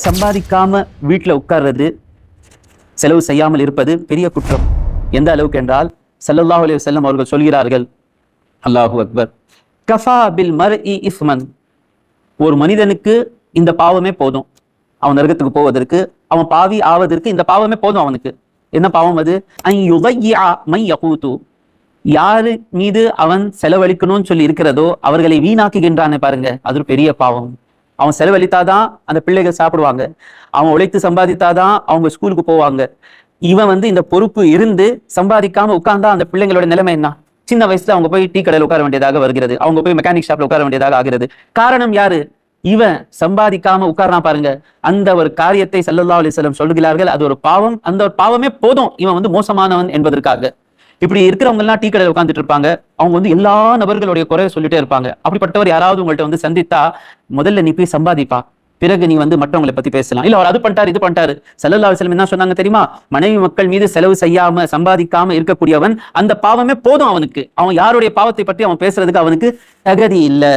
சம்பாதிக்காம வீட்டில் உட்கார்றது, செலவு செய்யாமல் இருப்பது பெரிய குற்றம். எந்த அளவுக்கு என்றால் ஸல்லல்லாஹு அலைஹி வஸல்லம் அவர்கள் சொல்கிறார்கள், அல்லாஹு அக்பர், கஃபா பில் மர்இ இஸ்மன், ஒரு மனிதனுக்கு இந்த பாவமே போதும், அவன் நரகத்துக்கு போவதற்கு, அவன் பாவி ஆவதற்கு இந்த பாவமே போதும். அவனுக்கு என்ன பாவம் அது? அன் யுதையா மை யகூது, யாரு மீது அவன் செலவழிக்கணும்னு சொல்லி இருக்கிறதோ அவர்களை வீணாக்குகின்றானே பாருங்க, அது ஒரு பெரிய பாவம். அவன் செலவழித்தாதான் அந்த பிள்ளைகள் சாப்பிடுவாங்க, அவன் உழைத்து சம்பாதித்தாதான் அவங்க ஸ்கூலுக்கு போவாங்க. இவன் இந்த பொறுப்பு இருந்து சம்பாதிக்காம உட்கார்ந்தா அந்த பிள்ளைங்களோட நிலைமை என்ன? சின்ன வயசுல அவங்க போய் டீ கடையில் உட்கார வேண்டியதாக வருகிறது, அவங்க போய் மெக்கானிக் ஷாப்ல உட்கார வேண்டியதாக ஆகிறது. காரணம் யாரு? இவன் சம்பாதிக்காம உட்கார்றான் பாருங்க. அந்த ஒரு காரியத்தை ஸல்லல்லாஹு அலைஹி வஸல்லம் சொல்கிறார்கள், அது ஒரு பாவம். அந்த ஒரு பாவமே போதும் இவன் மோசமானவன் என்பதற்காக. இப்படி இருக்கிறவங்க எல்லாம் டீ கடையில் உட்கார்ந்துட்டு இருப்பாங்க. அவங்க எல்லா நபர்களுடைய குறைய சொல்லிட்டே இருப்பாங்க. அப்படிப்பட்டவர் யாராவது உங்கள்கிட்ட சந்தித்தா, முதல்ல நீ போய் சம்பாதிப்பா, பிறகு நீ மற்றவங்களை பத்தி பேசலாம். இல்ல அவர் அது பண்ணிட்டாரு இது பண்ணிட்டாரு. ஸல்லல்லாஹு அலைஹி வஸல்லம் என்ன சொன்னாங்க தெரியுமா? மனைவி மக்கள் மீது செலவு செய்யாம சம்பாதிக்காம இருக்கக்கூடியவன், அந்த பாவமே போதும் அவனுக்கு. அவன் யாருடைய பாவத்தை பற்றி அவன் பேசுறதுக்கு அவனுக்கு தகுதி இல்லை.